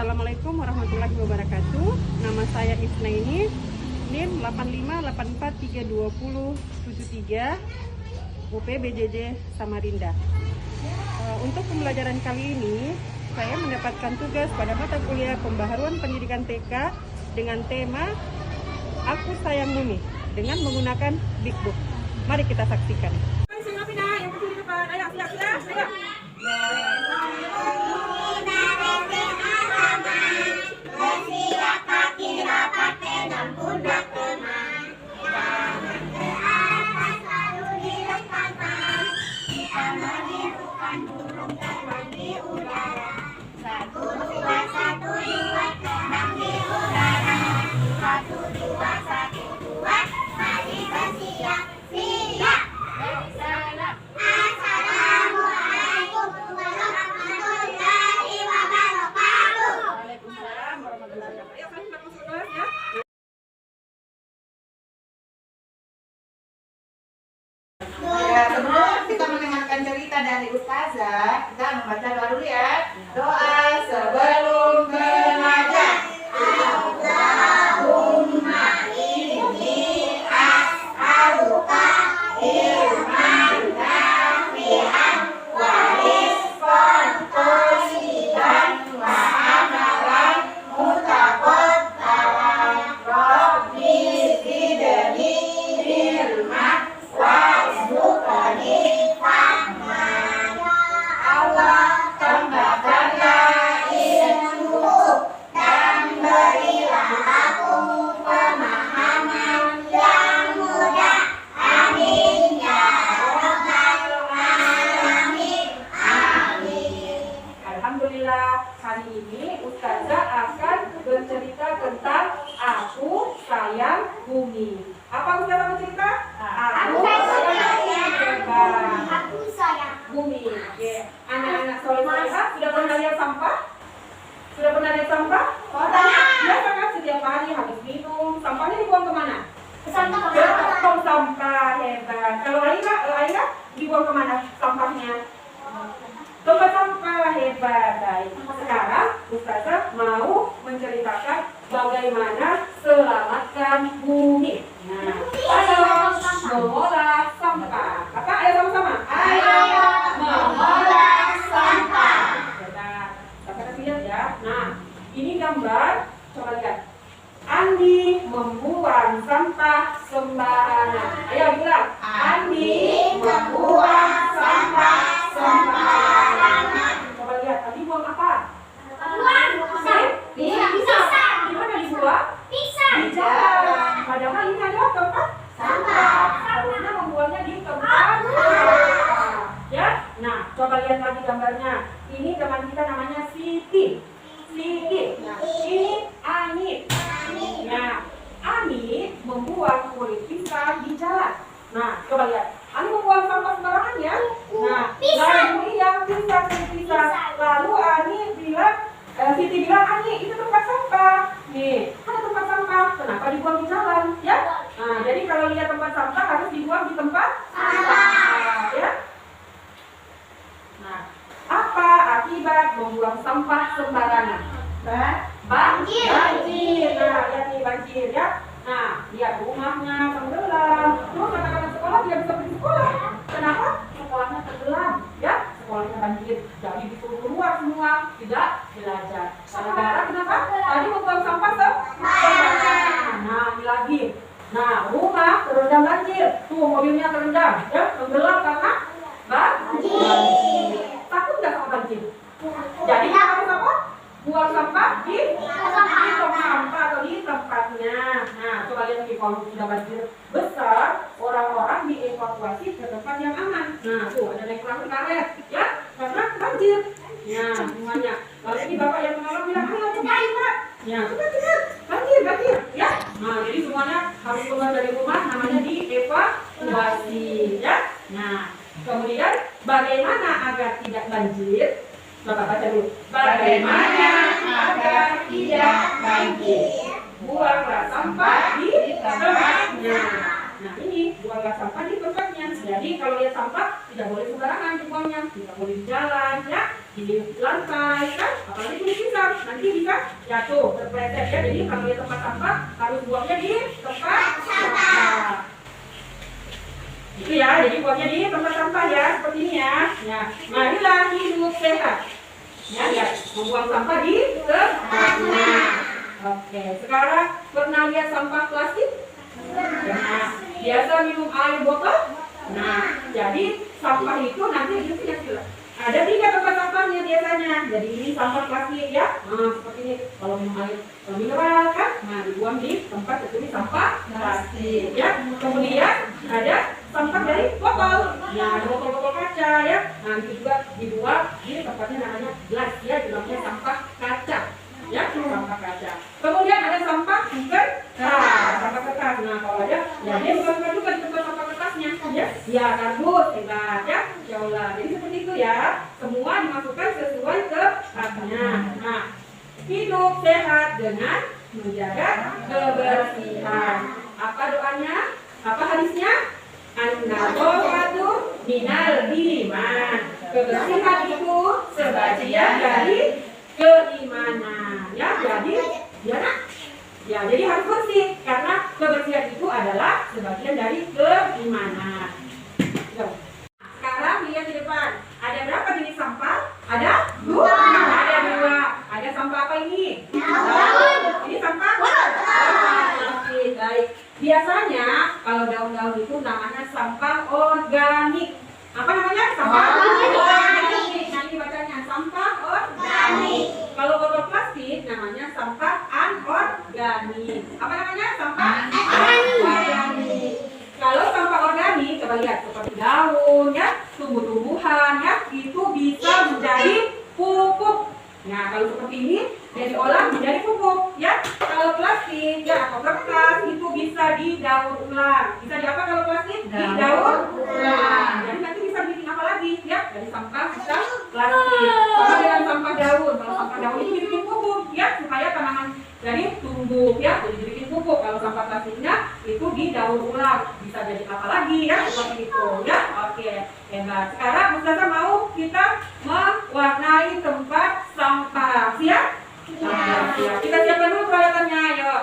Assalamualaikum warahmatullahi wabarakatuh. Nama saya Isnaini, NIM 85843273 UP BJJ Samarinda. Untuk pembelajaran kali ini, saya mendapatkan tugas pada mata kuliah pembaharuan pendidikan TK dengan tema Aku Sayang Bumi dengan menggunakan Big Book. Mari kita saksikan. Ya, sebelum kita mendengarkan cerita dari Ustazah, kita membaca doa dulu ya. Doa sebelum belajar. Allahumma inni as'aluka ilman nafi'an wa rizqan thayyiban wa amalan mutaqabbalan. Rabbi zidni ilman warzuqni fahman. Allah tambahkanlah ilmu dan berilah aku pemahaman yang mudah. Amin ya rabbal alamin. Amin. Alhamdulillah, hari ini Ustazah akan bercerita tentang Aku Sayang Bumi. Apa Ustazah mau cerita? Aku sayang bumi. Oke. Anak-anak soleh-solehah sudah pernah lihat sampah? Sudah pernah lihat sampah? Ya kan, setiap hari habis minum, sampahnya dibuang kemana? Ke tong sampah. Hebat. Kalau Aira dibuang kemana sampahnya? Tempat sampah. Hebat. Baik. Sekarang Ustazah mau menceritakan bagaimana selamatkan bumi. Nah, ayo mengolah sampah. Apa? Ayo sama-sama. Ayo mengolah sampah. Kita lihat ya. Nah, ini gambar. Coba lihat. Andi membuang sampah sembarangan. Ayo bilang. Andi membuang sampah sembarangan. Coba lihat. Andi buang apa? Pisang. Di mana dibuang? Di jalan. Padahal ini adalah tempat sampah. Harusnya membuangnya di tempat sampah. Ya. Nah, coba lihat lagi gambarnya. Ini teman kita namanya Siti. Nah, ini Ani. Nah, Ani membuang kulit pisang di jalan. Nah, coba lihat. Ani membuang sampah sembarangan ya. Nah, lalu yang pisang. Lalu Ani bilang, Siti bilang, Ani itu tempat sampah. Nih, ada tempat sampah. Kenapa dibuang di jalan? Ya. Nah, jadi kalau lihat tempat sampah harus dibuang di tempat sampah. Ya. Nah, apa akibat membuang sampah sembarangan? Banjir. Nah, lihat nih banjir ya. Nah, lihat rumahnya tenggelam. Terus anak-anak sekolah tidak bisa pergi sekolah. Kenapa? Sekolahnya tenggelam. Ya, sekolahnya banjir. Jadi disuruh keluar semua, tidak belajar. Gara-gara kenapa? Tadi membuang sampah sembarangan. Nah, ini lagi. Nah, rumah terendam banjir. Tuh mobilnya terendam. Ya, tenggelam karena banjir. Takut nggak sama banjir? Jadi apa? Buang sampah di tong sampah atau di tempatnya. Nah, coba lihat nih kalau sudah banjir besar, orang-orang dievakuasi ke tempat yang aman. Nah, tuh ada naik perahu karet, ya, karena banjir. Nah, semuanya. Lalu ini bapak yang menolong bilang, ayo cobain pak. Ya, coba banjir, ya. Nah, jadi semuanya harus keluar dari rumah, namanya dievakuasi, ya. Nah, kemudian bagaimana agar tidak banjir? Bapak baca dulu. Bagaimana agar tidak banjir? Buanglah sampah di tempatnya. Nah, ini buanglah sampah di tempatnya. Jadi kalau lihat sampah tidak boleh sembarangan dibuangnya, tidak boleh di jalan, ya. di lantai kan, apalagi kulit pisang nanti bisa jatuh terpeleset ya. Jadi kalau di tempat sampah harus buangnya di tempat sampah. Itu ya, jadi buangnya di tempat sampah ya, seperti ini ya. Ya, marilah hidup sehat. Ya, ya, membuang sampah di tempatnya. Oke, sekarang pernah lihat sampah plastik? Nah, biasa minum air botol. Nah, jadi sampah itu nanti ada 3 tempat sampahnya biasanya. Jadi ini sampah plastik ya. Nah, seperti ini. Kalau minum air mineral kan, nah dibuang di tempat itu sampah plastik ya. Kemudian ada sampah dari botol. Nah, ada botol-botol kaca ya. Nah, itu juga dibuang di tempatnya namanya gelas ya, itu namanya sampah kaca. Ya, sampah kaca. Kemudian ada sampah kertas, sampah kertas. Nah, kalau ada, ya dia bukan juga di tempat sampah kertasnya, ya. Ya, kardus, hebat, ya. Jauhlah. Jadi seperti itu ya. Semua dimasukkan sesuai tempatnya. Nah, hidup sehat dengan menjaga kebersihan. Apa doanya? Apa hadisnya? An-nadhafatu minal iman. Kebersihan itu sebagian dari keimanan. Ya, jadi ya, jadi harus bersih karena kebersihan itu adalah sebagian dari keimanan. Sekarang lihat di depan. Ada berapa jenis sampah? Ada 2. Ada 2. Ada sampah apa ini? Ini sampah plastik. Baik. Biasanya kalau daun-daun itu namanya sampah organik. Apa namanya? Sampah organik. Nanti bacanya sampah organik. Kalau botol plastik namanya sampah anorganik. Apa namanya? Sampah anorganik. Kalau sampah organik, coba lihat seperti daun ya, tumbuh-tumbuhan ya, itu bisa menjadi pupuk. Nah, kalau seperti ini dia diolah menjadi pupuk ya. Kalau plastik ya atau kertas itu bisa didaur ulang. Bisa di apa kalau plastik? Didaur ulang. Jadi nanti bisa bikin apa lagi ya? Dari sampah bisa plastik. Sama dengan sampah daun. Kalau sampah daun itu dibikin pupuk ya supaya tanaman jadi tumbuh ya. Jadi dibikin pupuk. Kalau sampah plastiknya itu didaur ulang. Bisa jadi apa lagi ya? Seperti itu ya. Oke. Hebat. Sekarang Ustazah mau kita mewarnai tempat sampah. Siap? Siap. Kita siapkan dulu peralatannya, ayo.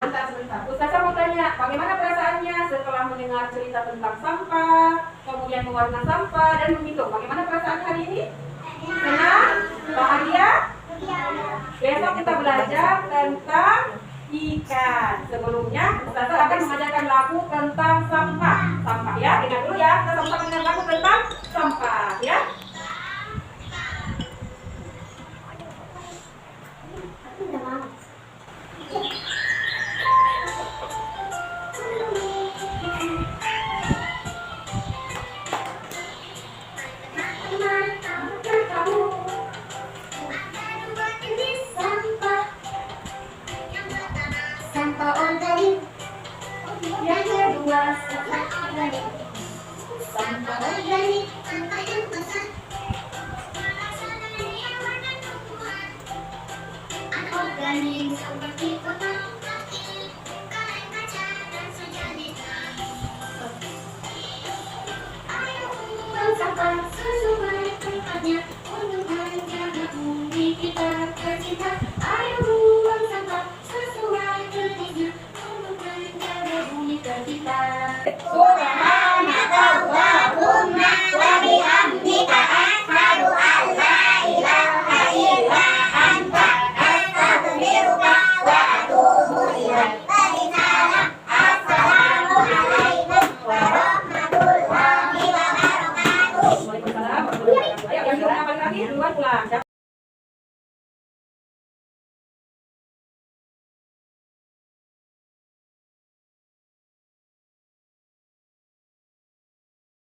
Sebentar. Ustazah mau tanya, bagaimana perasaannya setelah mendengar cerita tentang sampah, kemudian mewarna sampah dan menghitung? Bagaimana perasaannya hari ini? Senang? Bahagia? Besok kita belajar tentang ikan. Sebelumnya, Ustazah akan mengajarkan lagu tentang sampah. Sampah ya, dengar dulu ya. Kita sama-sama dengar lagu tentang sampah ya. Yang kedua, sampah organik. Sampah organik, sampah yang besar. Anorganik seperti kotak plastik, kaleng kaca dan sejenis. Ayo buang sampah sesuai tempatnya untuk menjaga bumi kita tercinta. Ayo buang sampah sesuai jenisnya untuk menjaga bumi kita.